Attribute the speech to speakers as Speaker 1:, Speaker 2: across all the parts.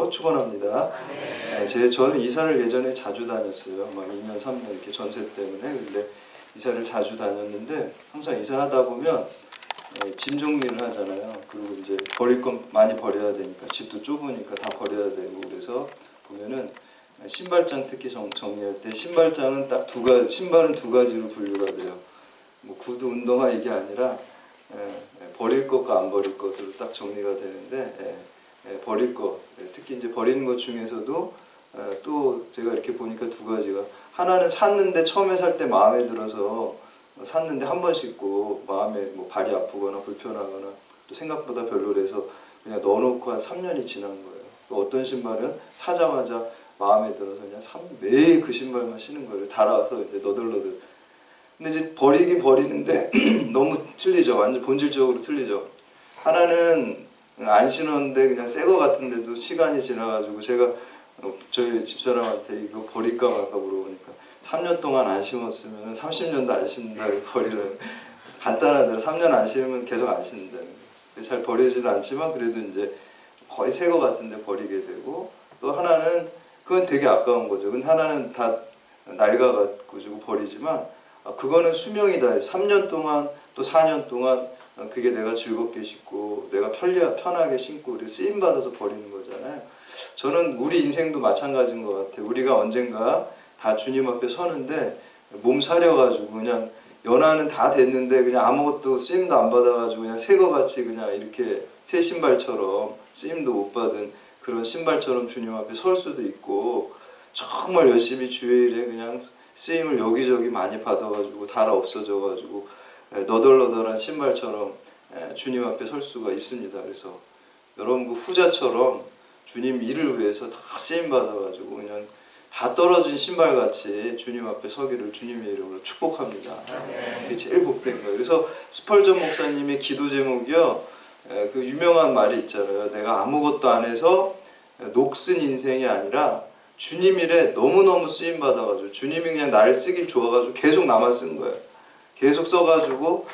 Speaker 1: 이름으로 축원합니다. 저는 이사를 예전에 자주 다녔어요. 막 2년, 3년 이렇게 전세 때문에. 근데 이사를 자주 다녔는데 항상 이사하다 보면 짐 정리를 하잖아요. 그리고 이제 버릴 건 많이 버려야 되니까 집도 좁으니까 다 버려야 되고 그래서 보면은 신발장 특히 정리할 때 신발장은 딱 신발은 두 가지로 분류가 돼요. 뭐 구두, 운동화 이게 아니라 버릴 것과 안 버릴 것으로 딱 정리가 되는데 버릴 것, 특히 이제 버리는 것 중에서도 또 제가 이렇게 보니까 두 가지가 하나는 샀는데 처음에 살 때 마음에 들어서 샀는데 한 번 신고 마음에 뭐 발이 아프거나 불편하거나 또 생각보다 별로래서 그냥 넣어놓고 한 3년이 지난 거예요. 또 어떤 신발은 사자마자 마음에 들어서 그냥 매일 그 신발만 신는 거예요. 달아서 이제 너덜너덜. 근데 이제 버리긴 버리는데 너무 틀리죠. 완전 본질적으로 틀리죠. 하나는 안 신었는데 그냥 새 거 같은데도 시간이 지나가지고 제가 저희 집사람한테 이거 버릴까 말까 물어보니까 3년 동안 안 신었으면 30년도 안 신는다고 버리는 간단하더라. 3년 안 신으면 계속 안 신는다는 거예요. 잘 버리지는 않지만 그래도 이제 거의 새 거 같은데 버리게 되고 또 하나는 그건 되게 아까운 거죠. 근데 하나는 다 낡아가지고 버리지만 그거는 수명이다. 3년 동안 또 4년 동안 그게 내가 즐겁게 신고 내가 편하게 신고 우리 쓰임받아서 버리는 거잖아요. 저는 우리 인생도 마찬가지인 것 같아요. 우리가 언젠가 다 주님 앞에 서는데 몸 사려가지고 그냥 연하는 다 됐는데 그냥 아무것도 쓰임도 안 받아가지고 그냥 새 거 같이 그냥 이렇게 새 신발처럼 쓰임도 못 받은 그런 신발처럼 주님 앞에 설 수도 있고 정말 열심히 주일에 그냥 쓰임을 여기저기 많이 받아가지고 달아 없어져가지고 너덜너덜한 신발처럼 주님 앞에 설 수가 있습니다. 그래서 여러분 그 후자처럼 주님 일을 위해서 다 쓰임 받아가지고 그냥 다 떨어진 신발같이 주님 앞에 서기를 주님의 이름으로 축복합니다. 그게 제일 복된 거예요. 그래서 스펄전 목사님의 기도 제목이요. 그 유명한 말이 있잖아요. 내가 아무것도 안 해서 녹슨 인생이 아니라 주님 일에 너무너무 쓰임 받아가지고 주님이 그냥 나를 쓰길 좋아가지고 계속 나만 쓴 거예요. 계속 써가지고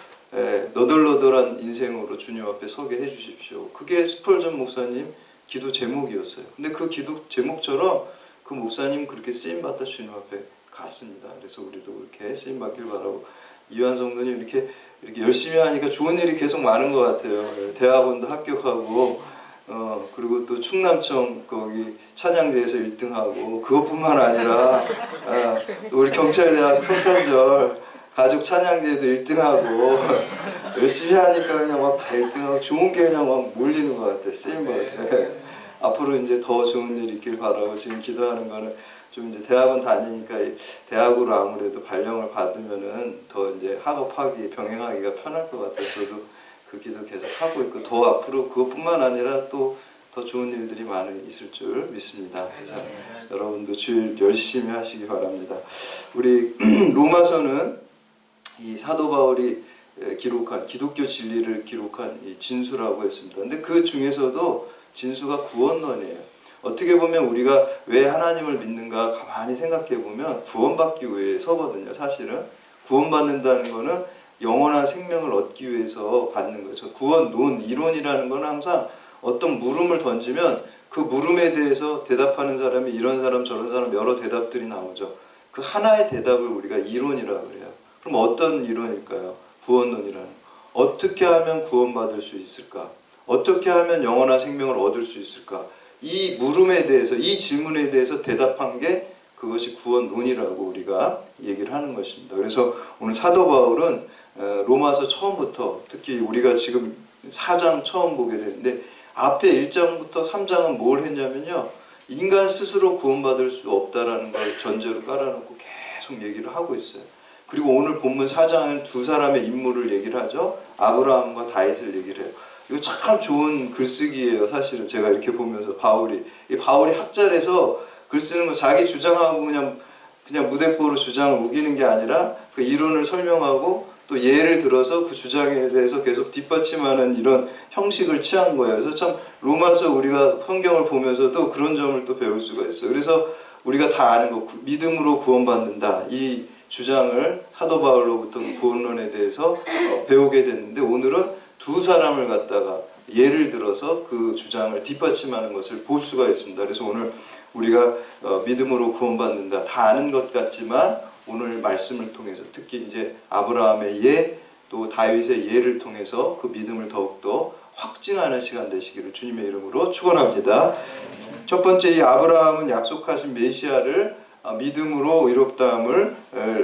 Speaker 1: 너덜너덜한 인생으로 주님 앞에 서게 해주십시오. 그게 스펄전 목사님 기도 제목이었어요. 근데 그 기도 제목처럼 그 목사님 그렇게 쓰임 받다 주님 앞에 갔습니다. 그래서 우리도 그렇게 쓰임 받길 바라고 이완 성도님 이렇게 열심히 하니까 좋은 일이 계속 많은 것 같아요. 대학원도 합격하고 그리고 또 충남청 거기 찬양대에서 1등하고 그것뿐만 아니라 또 우리 경찰대학 성탄절 가족 찬양대에도 1등하고 열심히 하니까 그냥 막 다 1등하고 좋은 게 그냥 막 몰리는 것 같아요. 쓰임 받을 앞으로 이제 더 좋은 일이 있길 바라고 지금 기도하는 거는 좀 이제 대학원 다니니까 대학으로 아무래도 발령을 받으면은 더 이제 학업하기 병행하기가 편할 것 같아요. 저도 그 기도 계속 하고 있고 더 앞으로 그것뿐만 아니라 또 더 좋은 일들이 많이 있을 줄 믿습니다. 그래서 여러분도 주일 열심히 하시기 바랍니다. 우리 로마서는 이 사도 바울이 기록한 기독교 진리를 기록한 이 진수라고 했습니다. 근데 그 중에서도 진수가 구원론이에요. 어떻게 보면 우리가 왜 하나님을 믿는가 가만히 생각해 보면 구원받기 위해서거든요. 사실은 구원받는다는 거는 영원한 생명을 얻기 위해서 받는 거죠. 구원론, 이론이라는 건 항상 어떤 물음을 던지면 그 물음에 대해서 대답하는 사람이 이런 사람 저런 사람 여러 대답들이 나오죠. 그 하나의 대답을 우리가 이론이라고 그래요. 그럼 어떤 이론일까요? 구원론이라는. 어떻게 하면 구원받을 수 있을까? 어떻게 하면 영원한 생명을 얻을 수 있을까? 이 물음에 대해서, 이 질문에 대해서 대답한 게 그것이 구원론이라고 우리가 얘기를 하는 것입니다. 그래서 오늘 사도 바울은 로마서 처음부터 특히 우리가 지금 4장 처음 보게 되는데 앞에 1장부터 3장은 뭘 했냐면요. 인간 스스로 구원받을 수 없다라는 걸 전제로 깔아놓고 계속 얘기를 하고 있어요. 그리고 오늘 본문 4장은 두 사람의 인물을 얘기를 하죠. 아브라함과 다윗을 얘기를 해요. 이거 참 좋은 글쓰기예요. 사실은 제가 이렇게 보면서 바울이 학자라서 글 쓰는 거 자기 주장하고 그냥 무대뽀로 주장을 우기는 게 아니라 그 이론을 설명하고 또 예를 들어서 그 주장에 대해서 계속 뒷받침하는 이런 형식을 취한 거예요. 그래서 참 로마서 우리가 성경을 보면서도 그런 점을 또 배울 수가 있어요. 그래서 우리가 다 아는 거 믿음으로 구원받는다. 이 주장을 사도 바울로부터 구원론에 대해서 배우게 됐는데 오늘은 두 사람을 갖다가 예를 들어서 그 주장을 뒷받침하는 것을 볼 수가 있습니다. 그래서 오늘 우리가 믿음으로 구원받는다 다 아는 것 같지만 오늘 말씀을 통해서 특히 이제 아브라함의 예, 또 다윗의 예를 통해서 그 믿음을 더욱더 확증하는 시간 되시기를 주님의 이름으로 축원합니다. 첫 번째, 이 아브라함은 약속하신 메시아를 믿음으로 의롭다함을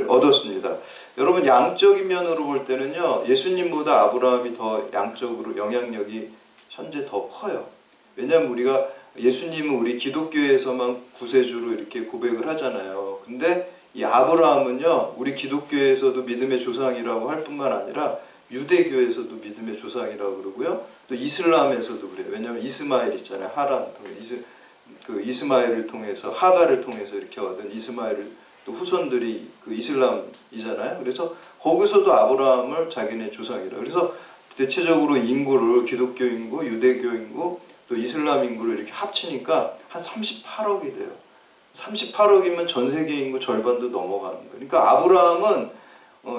Speaker 1: 얻었습니다. 여러분, 양적인 면으로 볼 때는요, 예수님보다 아브라함이 더 양적으로 영향력이 현재 더 커요. 왜냐하면 우리가 예수님은 우리 기독교에서만 구세주로 이렇게 고백을 하잖아요. 근데 이 아브라함은요, 우리 기독교에서도 믿음의 조상이라고 할 뿐만 아니라 유대교에서도 믿음의 조상이라고 그러고요, 또 이슬람에서도 그래요. 왜냐하면 이스마엘 있잖아요. 하란, 그 이스마엘을 통해서, 하가를 통해서 이렇게 얻은 이스마엘을 또 후손들이 그 이슬람이잖아요. 그래서 거기서도 아브라함을 자기네 조상이라. 그래서 대체적으로 인구를 기독교 인구, 유대교 인구, 또 이슬람 인구를 이렇게 합치니까 한 38억이 돼요. 38억이면 전 세계 인구 절반도 넘어가는 거예요. 그러니까 아브라함은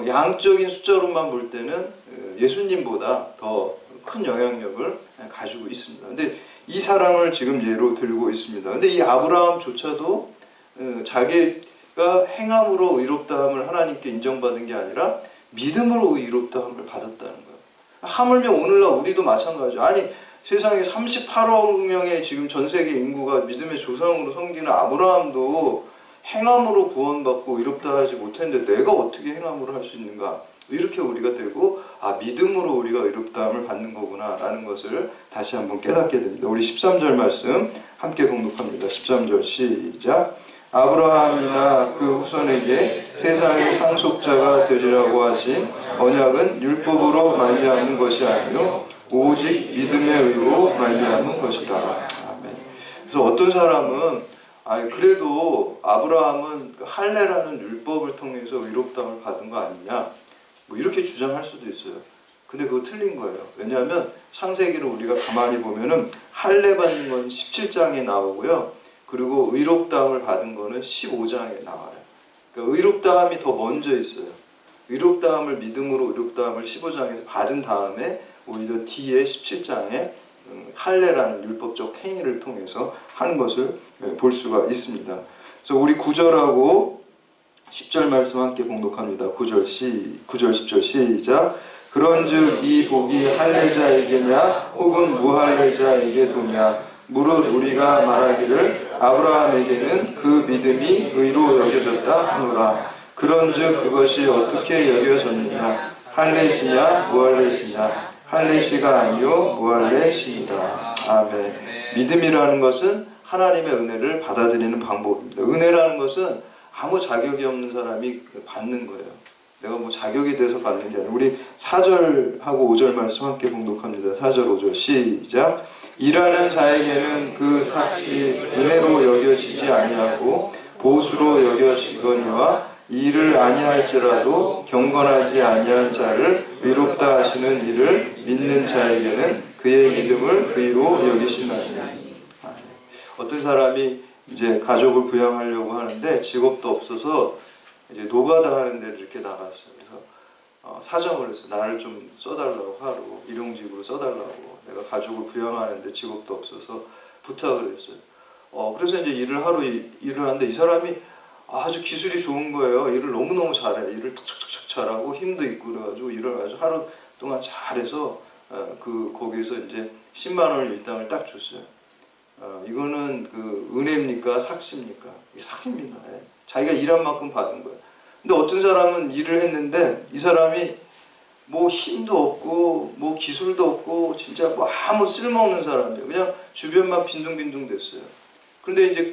Speaker 1: 양적인 숫자로만 볼 때는 예수님보다 더 큰 영향력을 가지고 있습니다. 근데 이 사람을 지금 예로 들고 있습니다. 근데 이 아브라함조차도 자기가 행함으로 의롭다함을 하나님께 인정받은 게 아니라 믿음으로 의롭다함을 받았다는 거예요. 하물며 오늘날 우리도 마찬가지죠. 아니, 세상에 38억 명의 지금 전 세계 인구가 믿음의 조상으로 섬기는 아브라함도 행함으로 구원받고 의롭다 하지 못했는데 내가 어떻게 행함으로 할 수 있는가? 이렇게 우리가 되고 믿음으로 우리가 의롭다함을 받는 거구나 라는 것을 다시 한번 깨닫게 됩니다. 우리 13절 말씀 함께 봉독합니다. 13절 시작. 아브라함이나 그 후손에게 세상의 상속자가 되리라고 하신 언약은 율법으로 말미암은 것이 아니요 오직 믿음의 의로 말미암은 것이다. 아멘. 그래서 어떤 사람은 그래도 아브라함은 할례라는 율법을 통해서 의롭다함을 받은 거 아니냐, 뭐 이렇게 주장할 수도 있어요. 근데 그거 틀린 거예요. 왜냐하면 창세기를 우리가 가만히 보면은 할례 받는 건 17장에 나오고요, 그리고 의롭다함을 받은 거는 15장에 나와요. 그러니까 의롭다함이 더 먼저 있어요. 의롭다함을 믿음으로 의롭다함을 15장에서 받은 다음에 오히려 뒤에 17장에 할례라는 율법적 행위를 통해서 하는 것을 볼 수가 있습니다. 그래서 우리 9절하고 10절 말씀 함께 봉독합니다. 9절 10절 시작. 그런즉 이 복이 할례자에게냐 혹은 무할례자에게 도냐 무릇 우리가 말하기를 아브라함에게는 그 믿음이 의로 여겨졌다 하노라. 그런즉 그것이 어떻게 여겨졌느냐 할례시냐 무할례시냐 할례시가 아니요 무할례시니라. 아멘. 믿음이라는 것은 하나님의 은혜를 받아들이는 방법입니다. 은혜라는 것은 아무 자격이 없는 사람이 받는 거예요. 내가 뭐 자격이 돼서 받는 게 아니라. 우리 4절하고 5절 말씀 함께 봉독합니다. 4절 5절 시작. 일하는 자에게는 그 삭이 은혜로 여겨지지 아니하고 보수로 여겨지거니와 일을 아니할지라도 경건하지 아니한 자를 의롭다 하시는 이를 믿는 자에게는 그의 믿음을 의로 여기시나니. 어떤 사람이 이제 가족을 부양하려고 하는데 직업도 없어서 이제 노가다 하는 데를 이렇게 나갔어요. 그래서 사정을 했어요. 나를 좀 써달라고, 하루 일용직으로 써달라고. 내가 가족을 부양하는데 직업도 없어서 부탁을 했어요. 그래서 이제 일을 하는데 이 사람이 아주 기술이 좋은 거예요. 일을 너무너무 잘해. 일을 탁탁탁 잘하고 힘도 있고 그래가지고 일을 아주 하루 동안 잘해서 거기서 이제 10만 원을 일당을 딱 줬어요. 이거는 그 은혜입니까? 삭시입니까? 이게 삭입니다. 예. 자기가 일한 만큼 받은 거예요. 근데 어떤 사람은 일을 했는데 이 사람이 뭐 힘도 없고 뭐 기술도 없고 진짜 뭐 아무 쓸모없는 사람이에요. 그냥 주변만 빈둥빈둥 됐어요. 그런데 이제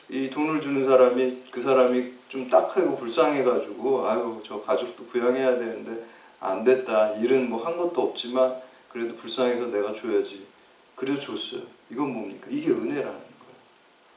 Speaker 1: 이 돈을 주는 사람이 그 사람이 좀 딱하고 불쌍해가지고 아유 저 가족도 부양해야 되는데 안 됐다. 일은 뭐 한 것도 없지만 그래도 불쌍해서 내가 줘야지. 그래서 줬어요. 이건 뭡니까? 이게 은혜라는 거예요.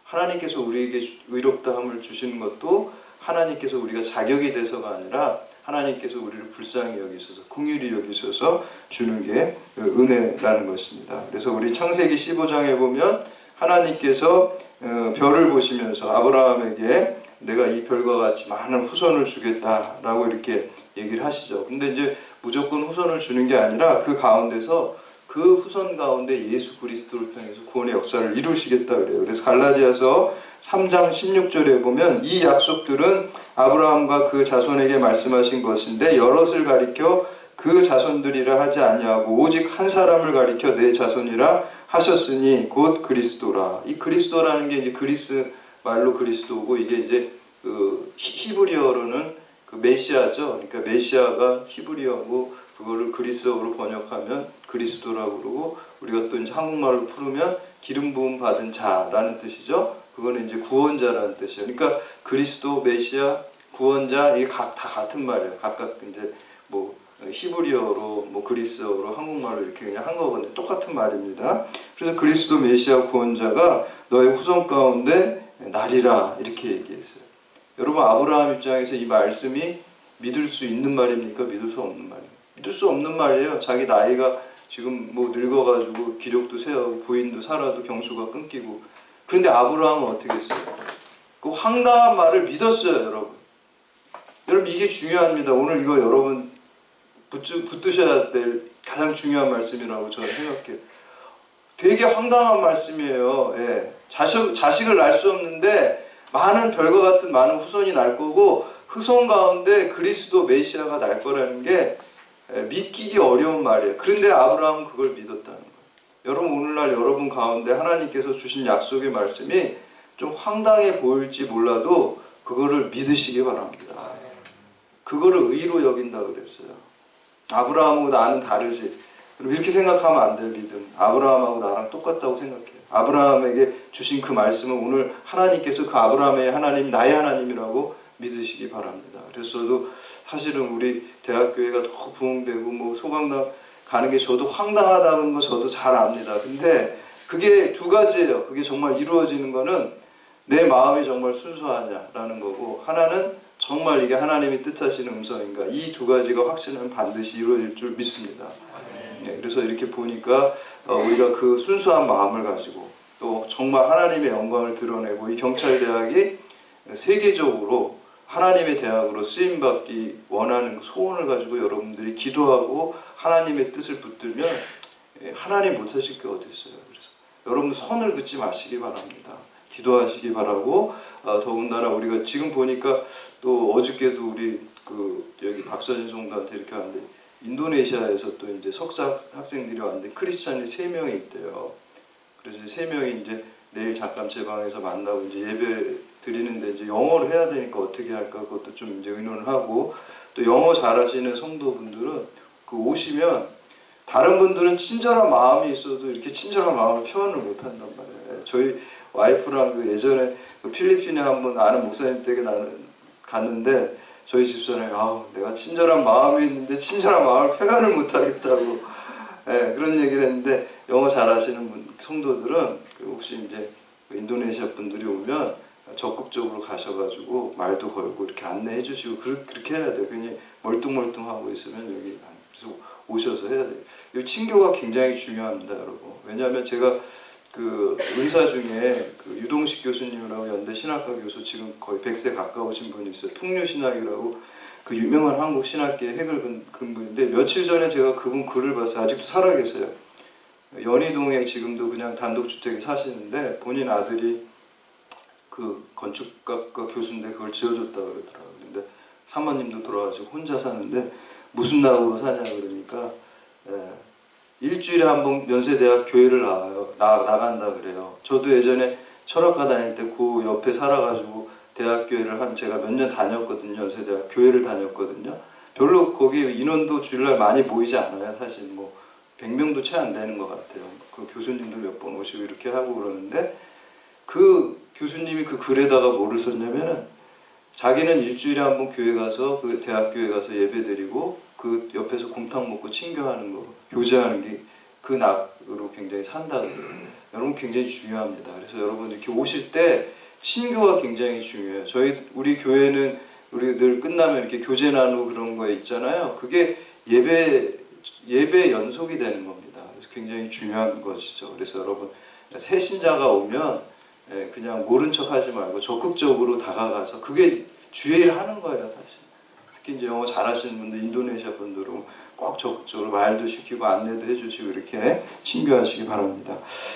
Speaker 1: 하나님께서 우리에게 의롭다함을 주시는 것도 하나님께서 우리가 자격이 돼서가 아니라 하나님께서 우리를 불쌍히 여기셔서 긍휼히 여기셔서 주는 게 은혜라는 것입니다. 그래서 우리 창세기 15장에 보면 하나님께서 별을 보시면서 아브라함에게 내가 이 별과 같이 많은 후손을 주겠다라고 이렇게 얘기를 하시죠. 근데 이제 무조건 후손을 주는 게 아니라 그 가운데서 그 후손 가운데 예수 그리스도를 통해서 구원의 역사를 이루시겠다 그래요. 그래서 갈라디아서 3장 16절에 보면 이 약속들은 아브라함과 그 자손에게 말씀하신 것인데 여럿을 가리켜 그 자손들이라 하지 아니하고 오직 한 사람을 가리켜 내 자손이라 하셨으니 곧 그리스도라. 이 그리스도라는 게 이제 그리스 말로 그리스도고 이게 이제 그 히브리어로는 그 메시아죠. 그러니까 메시아가 히브리어고 그거를 그리스어로 번역하면 그리스도라고 그러고 우리가 또 이제 한국말로 풀으면 기름 부음 받은 자라는 뜻이죠. 그거는 이제 구원자라는 뜻이에요. 그러니까 그리스도, 메시아, 구원자 이게 다 같은 말이에요. 각각 이제 뭐 히브리어로 뭐 그리스어로 한국말로 이렇게 그냥 한 거거든요. 똑같은 말입니다. 그래서 그리스도, 메시아, 구원자가 너의 후손 가운데 나리라 이렇게 얘기했어요. 여러분 아브라함 입장에서 이 말씀이 믿을 수 있는 말입니까? 믿을 수 없는 말이에요. 믿을 수 없는 말이에요. 자기 나이가 지금 뭐 늙어가지고 기력도 쇠하고 부인도 살아도 경수가 끊기고 그런데 아브라함은 어떻게 했어요? 그 황당한 말을 믿었어요, 여러분. 여러분 이게 중요합니다. 오늘 이거 여러분 붙드셔야 될 가장 중요한 말씀이라고 저는 생각해요. 되게 황당한 말씀이에요. 예. 자식을 낳을 수 없는데 많은 별과 같은 많은 후손이 날 거고 후손 가운데 그리스도 메시아가 날 거라는 게 믿기기 어려운 말이에요. 그런데 아브라함은 그걸 믿었다는 거예요. 여러분 오늘날 여러분 가운데 하나님께서 주신 약속의 말씀이 좀 황당해 보일지 몰라도 그거를 믿으시기 바랍니다. 그거를 의로 여긴다 그랬어요. 아브라함하고 나는 다르지. 이렇게 생각하면 안 돼요. 믿음. 아브라함하고 나랑 똑같다고 생각해요. 아브라함에게 주신 그 말씀은 오늘 하나님께서 그 아브라함의 하나님 나의 하나님이라고 믿으시기 바랍니다. 그래서 저도 사실은 우리 대학교회가 더 부흥되고 뭐 소강당 가는 게 저도 황당하다는 거 저도 잘 압니다. 근데 그게 두 가지예요. 그게 정말 이루어지는 거는 내 마음이 정말 순수하냐라는 거고 하나는 정말 이게 하나님이 뜻하시는 음성인가 이 두 가지가 확신은 반드시 이루어질 줄 믿습니다. 네, 그래서 이렇게 보니까 우리가 그 순수한 마음을 가지고 또 정말 하나님의 영광을 드러내고 이 경찰대학이 세계적으로 하나님의 대학으로 쓰임받기 원하는 소원을 가지고 여러분들이 기도하고 하나님의 뜻을 붙들면 하나님 못하실 게 어디 있어요. 그래서 여러분 선을 긋지 마시기 바랍니다. 기도하시기 바라고 더군다나 우리가 지금 보니까 또 어저께도 우리 그 여기 박서진 성도한테 이렇게 왔는데 인도네시아에서 또 이제 석사 학생들이 왔는데 크리스찬이 3명이 있대요. 그래서 3명이 이제 내일 잠깐 제 방에서 만나고 이제 예배 드리는데 이제 영어를 해야 되니까 어떻게 할까 그것도 좀 이제 의논을 하고 또 영어 잘하시는 성도분들은 그 오시면 다른 분들은 친절한 마음이 있어도 이렇게 친절한 마음을 표현을 못 한단 말이에요. 저희 와이프랑 그 예전에 그 필리핀에 한번 아는 목사님 댁에 나는 갔는데 저희 집사람이 내가 친절한 마음이 있는데 친절한 마음을 표현을 못 하겠다고 그런 얘기를 했는데 영어 잘하시는 성도들은 혹시 이제 인도네시아 분들이 오면 적극적으로 가셔가지고 말도 걸고 이렇게 안내해 주시고 그렇게 해야 돼요. 괜히 멀뚱멀뚱하고 있으면 여기 그래서 오셔서 해야 돼요. 이 친교가 굉장히 중요합니다, 여러분. 왜냐하면 제가 그 은사 중에 그 유동식 교수님이라고 연대 신학과 교수 지금 거의 100세 가까우신 분이 있어요. 풍류신학이라고 그 유명한 한국 신학계의 핵을 근 분인데 며칠 전에 제가 그분 글을 봐서 아직도 살아계세요. 연희동에 지금도 그냥 단독주택에 사시는데 본인 아들이 그 건축학과 교수인데 그걸 지어줬다 그러더라고요. 근데 사모님도 돌아가시고 혼자 사는데 무슨 낙으로 사냐 그러니까 일주일에 한 번 연세대학 교회를 나간다 그래요. 저도 예전에 철학과 다닐 때 그 옆에 살아가지고 대학교회를 제가 몇 년 다녔거든요. 연세대학 교회를 다녔거든요. 별로 거기 인원도 주일날 많이 모이지 않아요. 사실 뭐 100명도 채 안 되는 것 같아요. 그 교수님들 몇 번 오시고 이렇게 하고 그러는데 그 교수님이 그 글에다가 뭐를 썼냐면은 자기는 일주일에 한 번 교회 가서 그 대학교회 가서 예배 드리고 그 옆에서 곰탕 먹고 친교하는 거 교제하는 게 그 낙으로 굉장히 산다 그래요. 여러분 굉장히 중요합니다. 그래서 여러분 이렇게 오실 때 친교가 굉장히 중요해요. 우리 교회는 우리 늘 끝나면 이렇게 교제 나누고 그런 거에 있잖아요. 그게 예배 연속이 되는 겁니다. 그래서 굉장히 중요한 것이죠. 그래서 여러분 새 신자가 오면 그냥 모른 척 하지 말고 적극적으로 다가가서 그게 주의를 하는 거예요, 사실. 특히 이제 영어 잘하시는 분들, 인도네시아 분들은 꼭 적극적으로 말도 시키고 안내도 해주시고 이렇게 친교하시기 바랍니다.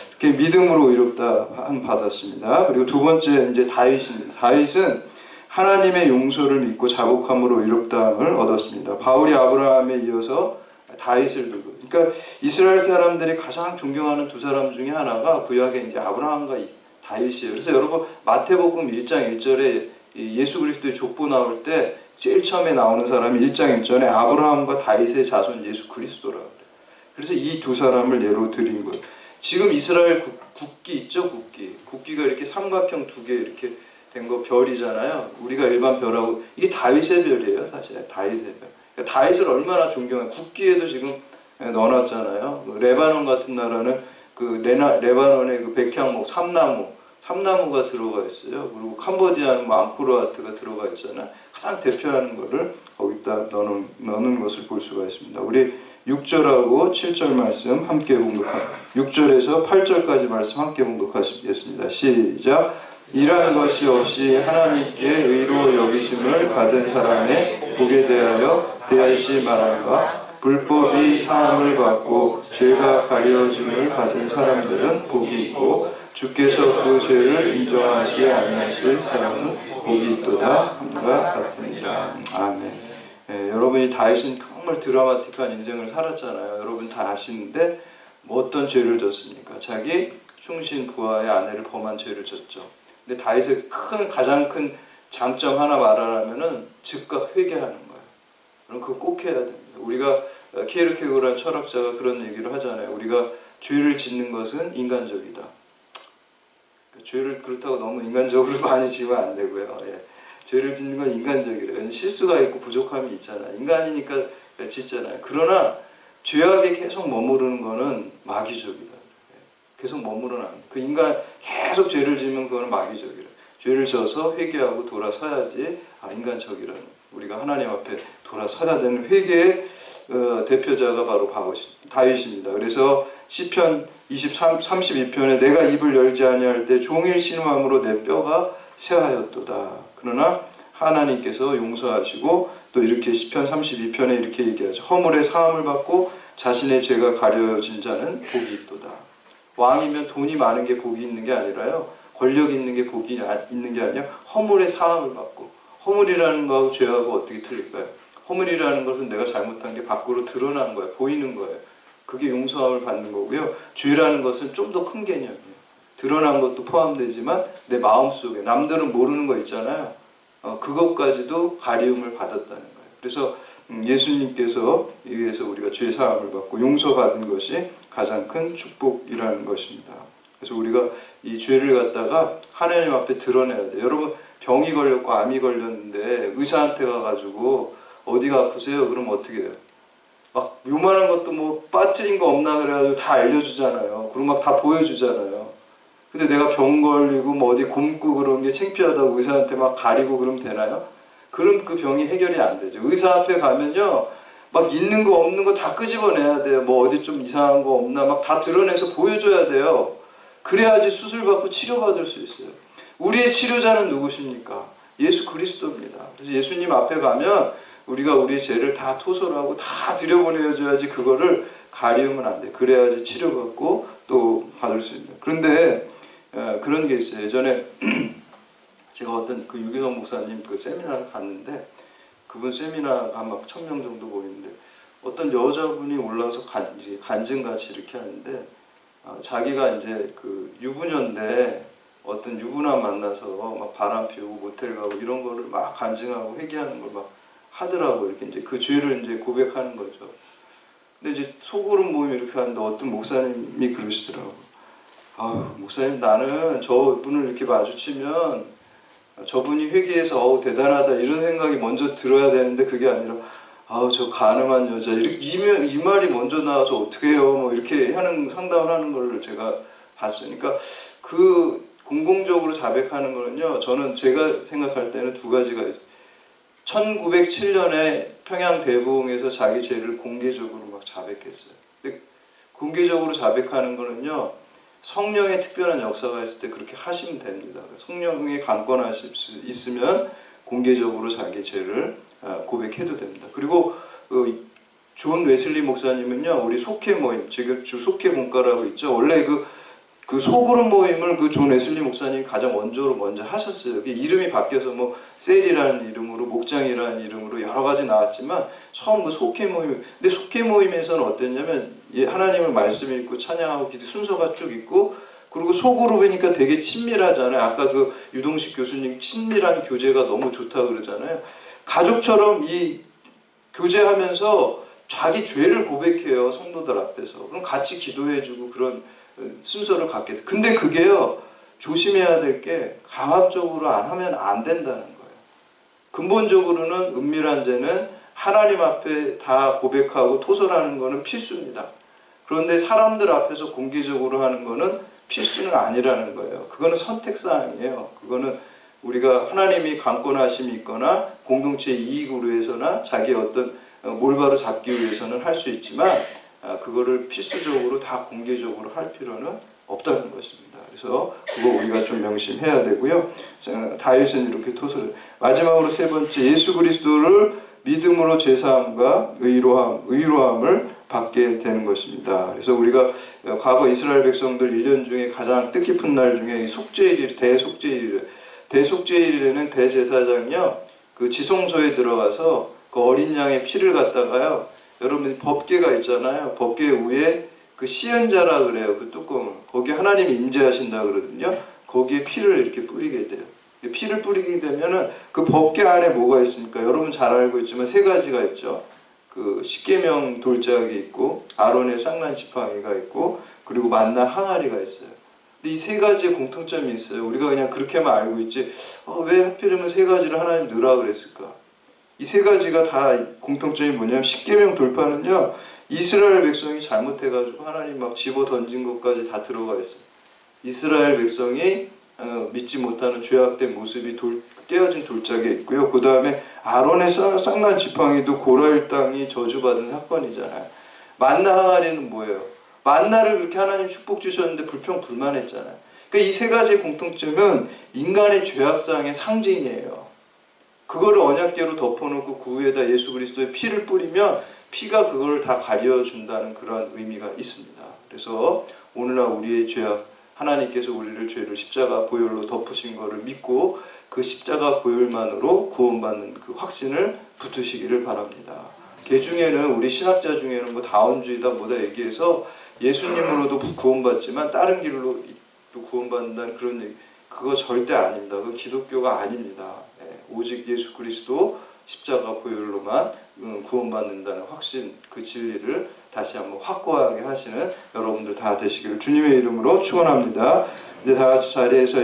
Speaker 1: 이렇게 믿음으로 의롭다 한 받았습니다. 그리고 두 번째 이제 다윗입니다. 다윗은 하나님의 용서를 믿고 자복함으로 의롭다함을 얻었습니다. 바울이 아브라함에 이어서 다윗을 두고, 그러니까 이스라엘 사람들이 가장 존경하는 두 사람 중에 하나가 구약의 이제 아브라함과 다윗이에요. 그래서 여러분 마태복음 1장 1절에 예수 그리스도의 족보 나올 때 제일 처음에 나오는 사람이 1장 1절에 아브라함과 다윗의 자손 예수 그리스도라고 그래요. 그래서 이 두 사람을 예로 드린 거예요. 지금 이스라엘 국기 있죠? 국기가 이렇게 삼각형 두 개 이렇게 된 거 별이잖아요. 우리가 일반 별하고 이게 다윗의 별이에요. 사실 다윗의 별. 그러니까 다윗을 얼마나 존경해요. 국기에도 지금 넣어놨잖아요. 레바논 같은 나라는 그 레바논의 그 백향목 삼나무가 들어가 있어요. 그리고 캄보디아는 앙코르와트가 들어가 있잖아요. 가장 대표하는 거를 거기다 넣는 것을 볼 수가 있습니다. 우리 6절하고 7절 말씀 함께 봉독합니다. 6절에서 8절까지 말씀 함께 봉독하시겠습니다. 시작. 이러한 것이 없이 하나님께 의로 여기심을 받은 사람의 복에 대하여 대하시 말한가. 불법이 사함을 받고 죄가 가려짐을 받은 사람들은 복이 있고 주께서 그 죄를 인정하시지 아니하실 사람은 복이 있도다 함과 같습니다. 아멘. 여러분이 다윗은 정말 드라마틱한 인생을 살았잖아요. 여러분 다 아시는데 뭐 어떤 죄를 졌습니까? 자기 충신 부하의 아내를 범한 죄를 졌죠. 근데 다윗의 가장 큰 장점 하나 말하라면은 즉각 회개하는 거예요. 그럼 그거 꼭 해야 됩니다. 우리가 키에르케고르란 철학자가 그런 얘기를 하잖아요. 우리가 죄를 짓는 것은 인간적이다. 죄를 그렇다고 너무 인간적으로 많이 지면 안 되고요. 예. 죄를 짓는 건 인간적이래요. 실수가 있고 부족함이 있잖아요. 인간이니까 짓잖아요. 그러나 죄악에 계속 머무르는 거는 마귀적이다. 계속 머무르는 안 돼. 그 인간 계속 죄를 지으면 그거는 마귀적이래. 죄를 져서 회개하고 돌아서야지 인간적이라는. 우리가 하나님 앞에 돌아서야 되는 회개의 대표자가 바로 다윗입니다. 그래서 시편 32편에 내가 입을 열지 아니할 때 종일 신음함으로 내 뼈가 쇠하였도다. 그러나 하나님께서 용서하시고 또 이렇게 시편 32편에 이렇게 얘기하죠. 허물의 사함을 받고 자신의 죄가 가려진 자는 복이 있도다. 왕이면 돈이 많은 게 복이 있는 게 아니라요. 권력 있는 게 복이 있는 게 아니라 허물의 사함을 받고. 허물이라는 거하고 죄하고 어떻게 틀릴까요? 허물이라는 것은 내가 잘못한 게 밖으로 드러난 거예요. 보이는 거예요. 그게 용서함을 받는 거고요. 죄라는 것은 좀 더 큰 개념이에요. 드러난 것도 포함되지만 내 마음속에 남들은 모르는 거 있잖아요. 그것까지도 가리움을 받았다는 거예요. 그래서 예수님께서 위해서 우리가 죄 사함을 받고 용서받은 것이 가장 큰 축복이라는 것입니다. 그래서 우리가 이 죄를 갖다가 하나님 앞에 드러내야 돼요. 여러분 병이 걸렸고 암이 걸렸는데 의사한테 가가지고 어디가 아프세요? 그럼 어떻게 해요? 막 요만한 것도 뭐 빠뜨린 거 없나 그래가지고 다 알려주잖아요. 그리고 막 다 보여주잖아요. 근데 내가 병 걸리고 뭐 어디 굼고 그런 게 창피하다고 의사한테 막 가리고 그러면 되나요? 그럼 그 병이 해결이 안 되죠. 의사 앞에 가면요. 막 있는 거 없는 거 다 끄집어내야 돼요. 뭐 어디 좀 이상한 거 없나 막 다 드러내서 보여줘야 돼요. 그래야지 수술받고 치료받을 수 있어요. 우리의 치료자는 누구십니까? 예수 그리스도입니다. 그래서 예수님 앞에 가면 우리가 우리의 죄를 다 토설하고 다 들여보내줘야지 그거를 가리우면 안 돼. 그래야지 치료받고 또 받을 수 있는. 그런데 그런 게 있어요. 예전에 제가 어떤 그 유기성 목사님 그 세미나를 갔는데 그분 세미나가 막 1000명 정도 모이는데 어떤 여자분이 올라와서 간증같이 이렇게 하는데 자기가 이제 그 유부녀인데 어떤 유부남 만나서 막 바람 피우고 모텔 가고 이런 거를 막 간증하고 회개하는 걸 막 하더라고. 이렇게 이제 그 죄를 이제 고백하는 거죠. 근데 이제 소그룹 모임 이렇게 하는데 어떤 목사님이 그러시더라고. 아유, 목사님 나는 저분을 이렇게 마주치면 저분이 회개해서 대단하다 이런 생각이 먼저 들어야 되는데 그게 아니라 저 가늠한 여자 이 말이 먼저 나와서 어떻게 해요? 뭐 이렇게 하는 상담을 하는 걸 제가 봤어요. 그러니까 그 공공적으로 자백하는 거는요. 저는 제가 생각할 때는 두 가지가 있어요. 1907년에 평양 대부흥에서 자기 죄를 공개적으로 막 자백했어요. 근데 공개적으로 자백하는 거는요. 성령의 특별한 역사가 있을 때 그렇게 하시면 됩니다. 성령의 강권하실 수 있으면 공개적으로 자기 죄를 고백해도 됩니다. 그리고 존 웨슬리 목사님은요, 우리 속회 모임, 지금 속회 문과라고 있죠. 원래 그 소그룹 모임을 그 존 웨슬리 목사님이 가장 원조로 먼저 하셨어요. 이름이 바뀌어서 뭐 셀이라는 이름으로, 목장이라는 이름으로 여러 가지 나왔지만 처음 그 속회 모임, 근데 속회 모임에서는 어땠냐면 하나님을 말씀 읽고 찬양하고 기도 순서가 쭉 있고, 그리고 소그룹이니까 되게 친밀하잖아요. 아까 그 유동식 교수님 친밀한 교제가 너무 좋다 그러잖아요. 가족처럼 이 교제하면서 자기 죄를 고백해요, 성도들 앞에서. 그럼 같이 기도해주고 그런 순서를 갖게 돼. 근데 그게요, 조심해야 될 게 강압적으로 안 하면 안 된다는 거예요. 근본적으로는 은밀한 죄는 하나님 앞에 다 고백하고 토설하는 거는 필수입니다. 그런데 사람들 앞에서 공개적으로 하는 거는 필수는 아니라는 거예요. 그거는 선택사항이에요. 그거는 우리가 하나님이 강권하심이 있거나 공동체 이익으로 해서나 자기 어떤 몰바로 잡기 위해서는 할 수 있지만, 그거를 필수적으로 다 공개적으로 할 필요는 없다는 것입니다. 그래서 그거 우리가 좀 명심해야 되고요. 다윗은 이렇게 토설해요. 마지막으로 세 번째, 예수 그리스도를 믿음으로 제사함과 의로함을 받게 되는 것입니다. 그래서 우리가 과거 이스라엘 백성들 1년 중에 가장 뜻깊은 날 중에 속죄일, 대속죄일에는 대제사장이요, 그 지성소에 들어가서 그 어린 양의 피를 갖다가요, 여러분 법궤가 있잖아요. 법궤 위에 그 시은자라 그래요. 그 뚜껑을. 거기에 하나님이 임재하신다 그러거든요. 거기에 피를 이렇게 뿌리게 돼요. 피를 뿌리게 되면은 그 법궤 안에 뭐가 있습니까? 여러분 잘 알고 있지만 세 가지가 있죠. 그 십계명 돌짝이 있고, 아론의 쌍난 지팡이가 있고, 그리고 만나 항아리가 있어요. 근데 이 세 가지의 공통점이 있어요. 우리가 그냥 그렇게만 알고 있지, 왜 하필이면 세 가지를 하나님 넣으라 그랬을까? 이 세 가지가 다 공통점이 뭐냐면, 십계명 돌파는요, 이스라엘 백성이 잘못해가지고 하나님 막 집어 던진 것까지 다 들어가 있어요. 이스라엘 백성이 믿지 못하는 죄악된 모습이 깨어진 돌짝에 있고요. 그 다음에 아론의 쌍난 지팡이도 고라일 땅이 저주받은 사건이잖아요. 만나 항아리는 뭐예요? 만나를 그렇게 하나님 축복 주셨는데 불평불만했잖아요. 그러니까 이 세 가지의 공통점은 인간의 죄악상의 상징이에요. 그거를 언약궤로 덮어놓고 그 위에다 예수 그리스도의 피를 뿌리면 피가 그걸 다 가려준다는 그런 의미가 있습니다. 그래서 오늘날 우리의 죄악, 하나님께서 우리를 죄를 십자가 보혈로 덮으신 것을 믿고 그 십자가 보혈만으로 구원받는 그 확신을 붙으시기를 바랍니다. 개 중에는, 우리 신학자 중에는 뭐 다원주의다 뭐다 얘기해서 예수님으로도 구원받지만 다른 길로 또 구원받는다는 그런 얘기, 그거 절대 아닙니다. 그건 기독교가 아닙니다. 오직 예수 그리스도 십자가 보혈로만 구원받는다는 확신, 그 진리를 다시 한번 확고하게 하시는 여러분들 다 되시기를 주님의 이름으로 축원합니다. 이제 다 같이 자리에서